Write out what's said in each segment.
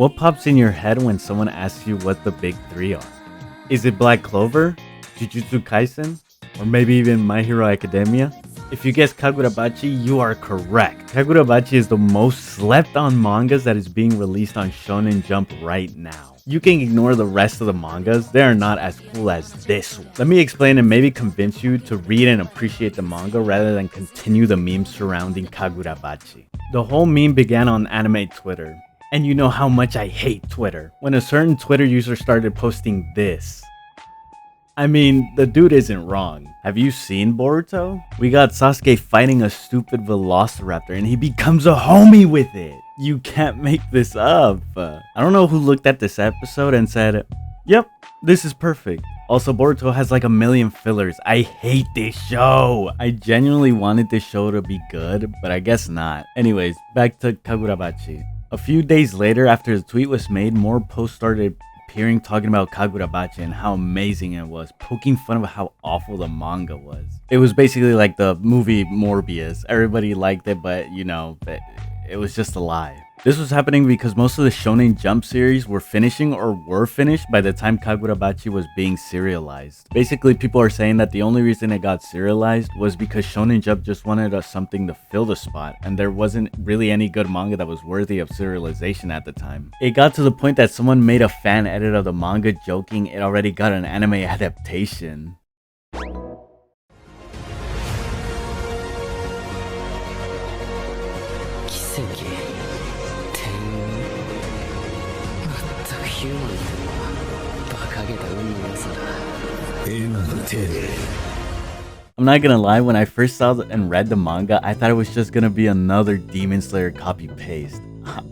What pops in your head when someone asks you what the big three are? Is it Black Clover, Jujutsu Kaisen, or maybe even My Hero Academia? If you guessed Kagurabachi, you are correct. Kagurabachi is the most slept on mangas that is being released on Shonen Jump right now. You can ignore the rest of the mangas, they are not as cool as this one. Let me explain and maybe convince you to read and appreciate the manga rather than continue the memes surrounding Kagurabachi. The whole meme began on anime Twitter. And you know how much I hate Twitter. When a certain Twitter user started posting this. I mean, the dude isn't wrong. Have you seen Boruto? We got Sasuke fighting a stupid velociraptor and he becomes a homie with it. You can't make this up. I don't know who looked at this episode and said, yep, this is perfect. Also, Boruto has like a million fillers. I hate this show. I genuinely wanted this show to be good, but I guess not. Anyways, back to Kagurabachi. A few days later, after the tweet was made, more posts started appearing talking about Kagurabachi and how amazing it was, poking fun of how awful the manga was. It was basically like the movie Morbius. Everybody liked it, but you know, it was just a lie. This was happening because most of the Shonen Jump series were finishing or were finished by the time Kagurabachi was being serialized. Basically, people are saying that the only reason it got serialized was because Shonen Jump just wanted something to fill the spot, and there wasn't really any good manga that was worthy of serialization at the time. It got to the point that someone made a fan edit of the manga joking it already got an anime adaptation. I'm not gonna lie, when I first saw and read the manga, I thought it was just gonna be another Demon Slayer copy-paste.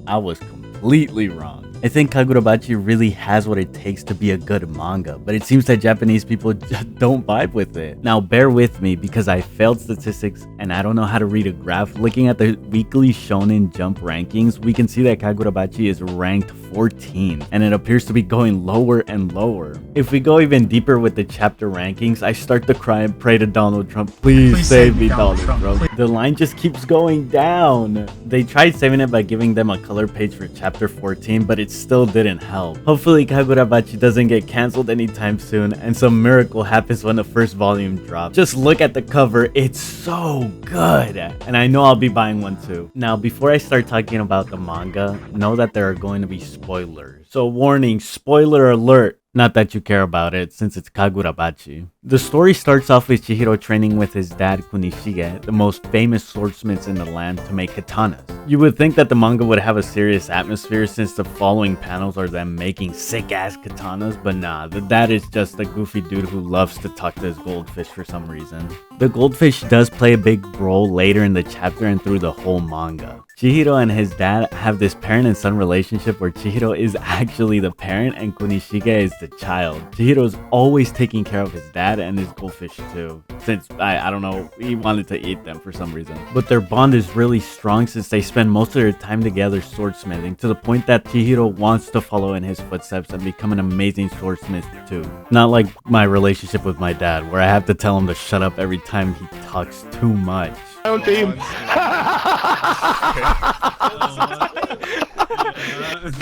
I was completely wrong. I think Kagurabachi really has what it takes to be a good manga, but it seems that Japanese people just don't vibe with it. Now bear with me because I failed statistics and I don't know how to read a graph. Looking at the weekly Shonen Jump rankings, we can see that Kagurabachi is ranked 14 and it appears to be going lower and lower. If we go even deeper with the chapter rankings, I start to cry and pray to Donald Trump, please save me Donald Trump. The line just keeps going down. They tried saving it by giving them a color page for chapter 14, but it still didn't help. Hopefully Kagurabachi doesn't get cancelled anytime soon and some miracle happens when the first volume drops. Just look at the cover, it's so good, and I know I'll be buying one too. Now before I start talking about the manga, know that there are going to be spoilers. So warning, spoiler alert. Not that you care about it, since it's Kagurabachi. The story starts off with Chihiro training with his dad Kunishige, the most famous swordsmiths in the land, to make katanas. You would think that the manga would have a serious atmosphere since the following panels are them making sick-ass katanas, but nah, the dad is just a goofy dude who loves to talk to his goldfish for some reason. The goldfish does play a big role later in the chapter and through the whole manga. Chihiro and his dad have this parent and son relationship where Chihiro is actually the parent and Kunishige is the child. Chihiro's always taking care of his dad and his goldfish too, since I don't know, he wanted to eat them for some reason. But their bond is really strong since they spend most of their time together swordsmithing, to the point that Chihiro wants to follow in his footsteps and become an amazing swordsmith too. Not like my relationship with my dad, where I have to tell him to shut up every time he talks too much. Team.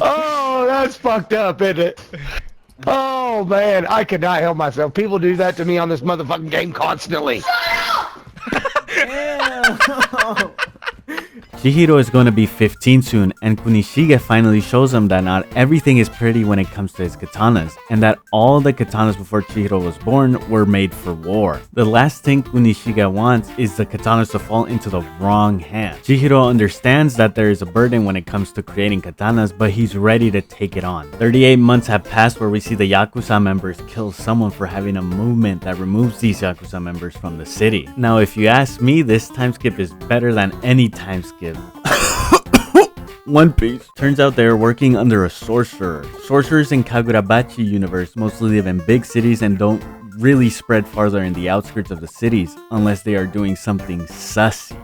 Oh, that's fucked up, isn't it? Oh man, I could not help myself. People do that to me on this motherfucking game constantly. Chihiro is going to be 15 soon, and Kunishige finally shows him that not everything is pretty when it comes to his katanas, and that all the katanas before Chihiro was born were made for war. The last thing Kunishige wants is the katanas to fall into the wrong hands. Chihiro understands that there is a burden when it comes to creating katanas, but he's ready to take it on. 38 months have passed where we see the Yakuza members kill someone for having a movement that removes these Yakuza members from the city. Now if you ask me, this time skip is better than any time skip. One Piece. Turns out they're working under a sorcerer. Sorcerers in Kagurabachi universe mostly live in big cities and don't really spread farther in the outskirts of the cities unless they are doing something sussy.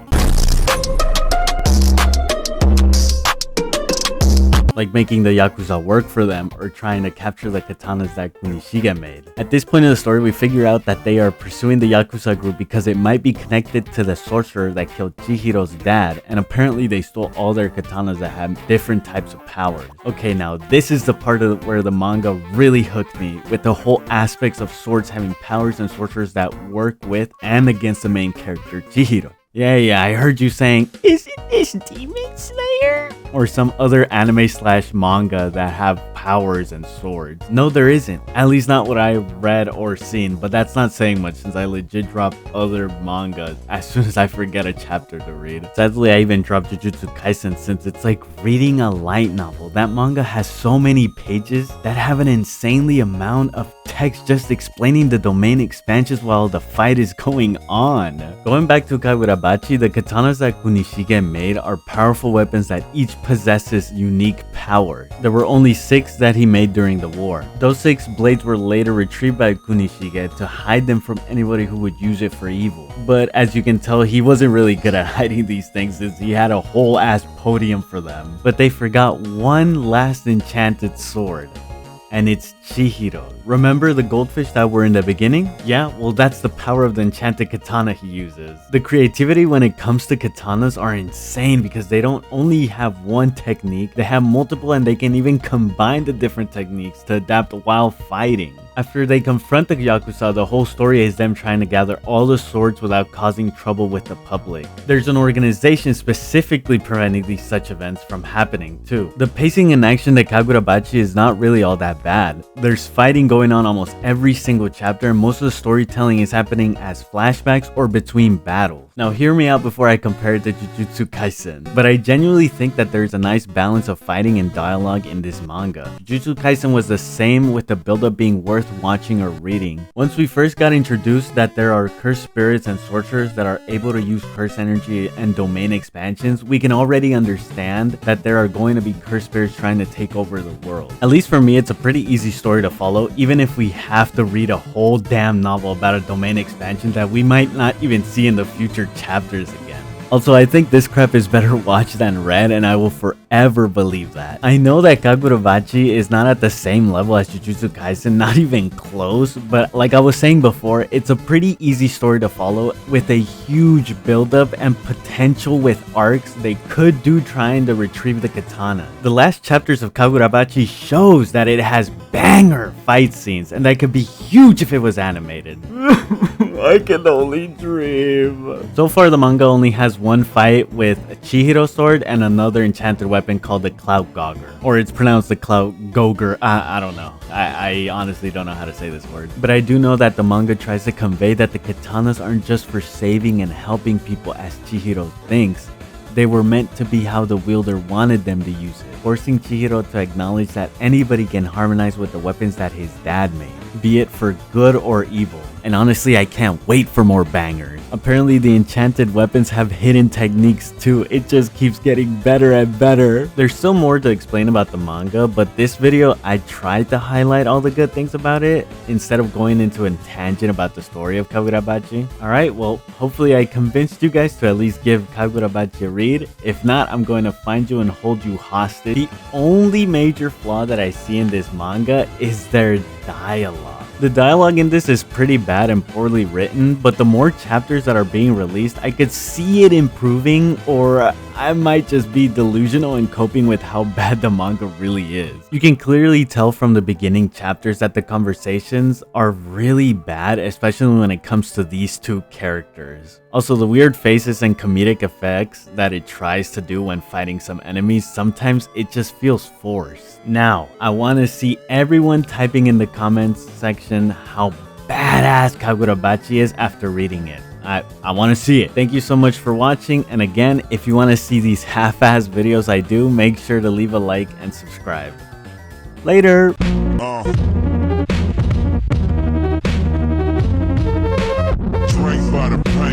like making the Yakuza work for them or trying to capture the katanas that Kunishige made. At this point in the story, we figure out that they are pursuing the Yakuza group because it might be connected to the sorcerer that killed Chihiro's dad, and apparently they stole all their katanas that had different types of powers. Okay, now this is the part of where the manga really hooked me, with the whole aspects of swords having powers and sorcerers that work with and against the main character, Chihiro. Yeah, I heard you saying, isn't this Demon Slayer? Or some other anime / manga that have powers and swords. No, there isn't. At least not what I read or seen, but that's not saying much since I legit drop other mangas as soon as I forget a chapter to read. Sadly, I even dropped Jujutsu Kaisen since it's like reading a light novel. That manga has so many pages that have an insanely amount of text just explaining the domain expansions while the fight is going on. Going back to Kagurabachi, the katanas that Kunishige made are powerful weapons that each possesses unique powers. There were only 6 that he made during the war. Those 6 blades were later retrieved by Kunishige to hide them from anybody who would use it for evil. But as you can tell, he wasn't really good at hiding these things since he had a whole ass podium for them. But they forgot one last enchanted sword. And it's Chihiro. Remember the goldfish that were in the beginning? Yeah, well that's the power of the enchanted katana he uses. The creativity when it comes to katanas are insane because they don't only have one technique, they have multiple and they can even combine the different techniques to adapt while fighting. After they confront the Yakuza, the whole story is them trying to gather all the swords without causing trouble with the public. There's an organization specifically preventing these such events from happening too. The pacing and action to Kagurabachi is not really all that bad. There's fighting going on almost every single chapter and most of the storytelling is happening as flashbacks or between battles. Now hear me out before I compare it to Jujutsu Kaisen, but I genuinely think that there's a nice balance of fighting and dialogue in this manga. Jujutsu Kaisen was the same with the build-up being worth watching or reading. Once we first got introduced that there are cursed spirits and sorcerers that are able to use curse energy and domain expansions, we can already understand that there are going to be cursed spirits trying to take over the world. At least for me, it's a pretty easy story to follow, even if we have to read a whole damn novel about a domain expansion that we might not even see in the future chapters again. Also, I think this crap is better watched than read, and I will forever believe that. I know that Kagurabachi is not at the same level as Jujutsu Kaisen, not even close, but like I was saying before, it's a pretty easy story to follow with a huge buildup and potential with arcs they could do trying to retrieve the katana. The last chapters of Kagurabachi shows that it has banger fight scenes, and that could be huge if it was animated. I can only dream. So far, the manga only has one fight with a Chihiro sword and another enchanted weapon called the Clout Gogger. Or it's pronounced the Clout Gogger. I don't know. I honestly don't know how to say this word. But I do know that the manga tries to convey that the katanas aren't just for saving and helping people as Chihiro thinks. They were meant to be how the wielder wanted them to use it, forcing Chihiro to acknowledge that anybody can harmonize with the weapons that his dad made, be it for good or evil. And honestly, I can't wait for more bangers. Apparently, the enchanted weapons have hidden techniques too. It just keeps getting better and better. There's still more to explain about the manga, but this video, I tried to highlight all the good things about it instead of going into a tangent about the story of Kagurabachi. Alright, well, hopefully I convinced you guys to at least give Kagurabachi a read. If not, I'm going to find you and hold you hostage. The only major flaw that I see in this manga is their dialogue. The dialogue in this is pretty bad and poorly written, but the more chapters that are being released, I could see it improving, or I might just be delusional in coping with how bad the manga really is. You can clearly tell from the beginning chapters that the conversations are really bad, especially when it comes to these two characters. Also, the weird faces and comedic effects that it tries to do when fighting some enemies, sometimes it just feels forced. Now, I want to see everyone typing in the comments section how badass Kagurabachi is after reading it. I want to see it. Thank you so much for watching, and again, if you want to see these half-ass videos I do, make sure to leave a like and subscribe. Later!